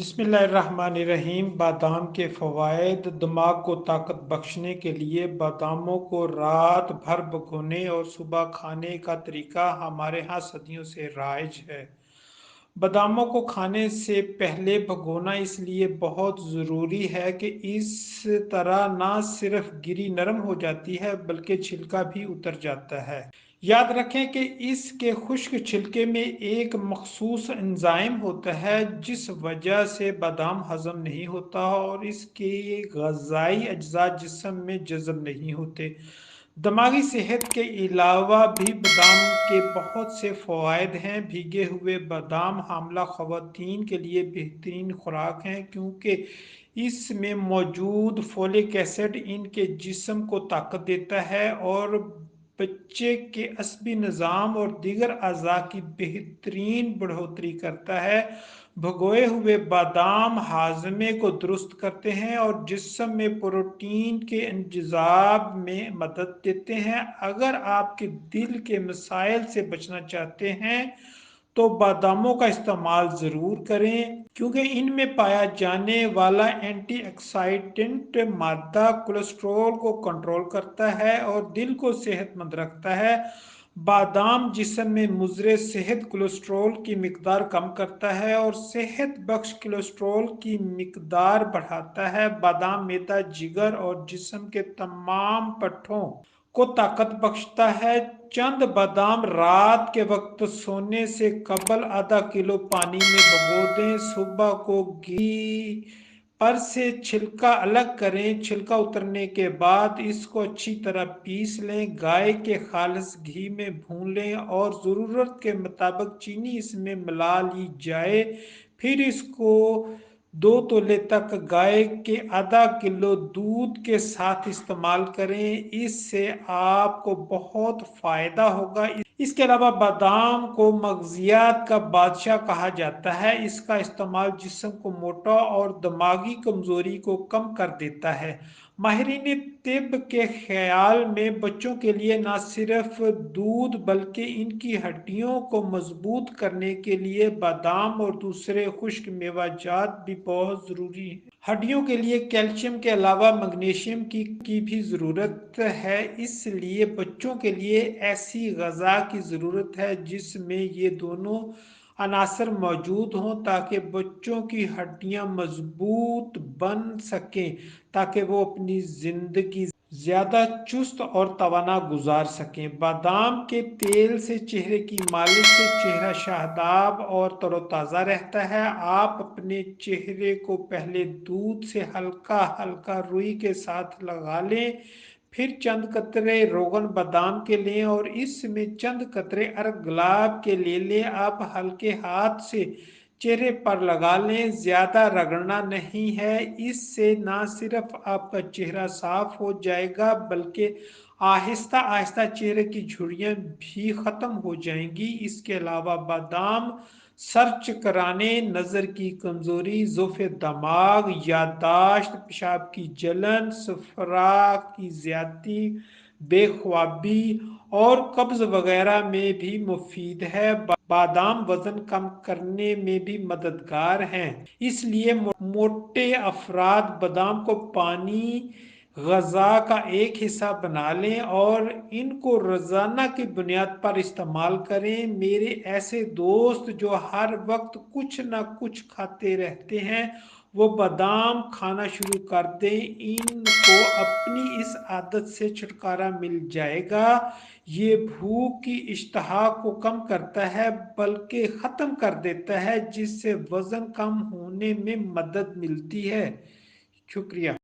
بسم اللہ الرحمن الرحیم۔ بادام کے فوائد۔ دماغ کو طاقت بخشنے کے لیے باداموں کو رات بھر بھگونے اور صبح کھانے کا طریقہ ہمارے ہاں صدیوں سے رائج ہے۔ باداموں کو کھانے سے پہلے بھگونا اس لیے بہت ضروری ہے کہ اس طرح نہ صرف گری نرم ہو جاتی ہے بلکہ چھلکا بھی اتر جاتا ہے۔ یاد رکھیں کہ اس کے خشک چھلکے میں ایک مخصوص انزائم ہوتا ہے جس وجہ سے بادام ہضم نہیں ہوتا اور اس کے غذائی اجزاء جسم میں جذب نہیں ہوتے۔ دماغی صحت کے علاوہ بھی بادام کے بہت سے فوائد ہیں۔ بھیگے ہوئے بادام حاملہ خواتین کے لیے بہترین خوراک ہیں کیونکہ اس میں موجود فولک ایسڈ ان کے جسم کو طاقت دیتا ہے اور بچے کے عصبی نظام اور دیگر اعضاء کی بہترین بڑھوتری کرتا ہے۔ بھگوئے ہوئے بادام ہاضمے کو درست کرتے ہیں اور جسم میں پروٹین کے انتظام میں مدد دیتے ہیں۔ اگر آپ کے دل کے مسائل سے بچنا چاہتے ہیں تو باداموں کا استعمال ضرور کریں کیونکہ ان میں پایا جانے والا اینٹی آکسیڈنٹ مادہ کولیسٹرول کو کنٹرول کرتا ہے اور دل کو صحت مند رکھتا ہے۔ بادام جسم میں مضر صحت کولیسٹرول کی مقدار کم کرتا ہے اور صحت بخش کولیسٹرول کی مقدار بڑھاتا ہے۔ بادام معدہ، جگر اور جسم کے تمام پٹھوں کو طاقت بخشتا ہے۔ چند بادام رات کے وقت سونے سے قبل آدھا کلو پانی میں بھگو دیں۔ صبح کو گھی پر سے چھلکا الگ کریں۔ چھلکا اترنے کے بعد اس کو اچھی طرح پیس لیں۔ گائے کے خالص گھی میں بھون لیں اور ضرورت کے مطابق چینی اس میں ملا لی جائے۔ پھر اس کو 2 تولے تک گائے کے آدھا کلو دودھ کے ساتھ استعمال کریں۔ اس سے آپ کو بہت فائدہ ہوگا۔ اس کے علاوہ بادام کو مغزیات کا بادشاہ کہا جاتا ہے۔ اس کا استعمال جسم کو موٹا اور دماغی کمزوری کو کم کر دیتا ہے۔ ماہرین طب کے خیال میں بچوں کے لیے نہ صرف دودھ بلکہ ان کی ہڈیوں کو مضبوط کرنے کے لیے بادام اور دوسرے خشک میوہ جات بھی بہت ضروری ہیں۔ ہڈیوں کے لیے کیلشیم کے علاوہ میگنیشیم کی بھی ضرورت ہے، اس لیے بچوں کے لیے ایسی غذا کی ضرورت ہے جس میں یہ دونوں عناصر موجود ہوں تاکہ بچوں کی ہڈیاں مضبوط بن سکیں تاکہ وہ اپنی زندگی زیادہ چست اور توانا گزار سکیں۔ بادام کے تیل سے چہرے کی مالش سے چہرہ شاداب اور تر و تازہ رہتا ہے۔ آپ اپنے چہرے کو پہلے دودھ سے ہلکا ہلکا روئی کے ساتھ لگا لیں، پھر چند قطرے روغن بادام کے لیں اور اس میں چند قطرے ارگ گلاب کے لے لیں۔ آپ ہلکے ہاتھ سے چہرے پر لگا لیں، زیادہ رگڑنا نہیں ہے۔ اس سے نہ صرف آپ کا چہرہ صاف ہو جائے گا بلکہ آہستہ آہستہ چہرے کی جھریاں بھی ختم ہو جائیں گی۔ اس کے علاوہ بادام سر چکرانے، نظر کی کمزوری، ضعف دماغ، یادداشت، پیشاب کی جلن، صفرا کی زیادتی، بے خوابی اور قبض وغیرہ میں بھی مفید ہے۔ بادام وزن کم کرنے میں بھی مددگار ہیں، اس لیے موٹے افراد بادام کو پانی غذا کا ایک حصہ بنا لیں اور ان کو روزانہ کی بنیاد پر استعمال کریں۔ میرے ایسے دوست جو ہر وقت کچھ نہ کچھ کھاتے رہتے ہیں وہ بادام کھانا شروع کر دیں، ان کو اپنی اس عادت سے چھٹکارا مل جائے گا۔ یہ بھوک کی اشتہا کو کم کرتا ہے بلکہ ختم کر دیتا ہے جس سے وزن کم ہونے میں مدد ملتی ہے۔ شکریہ۔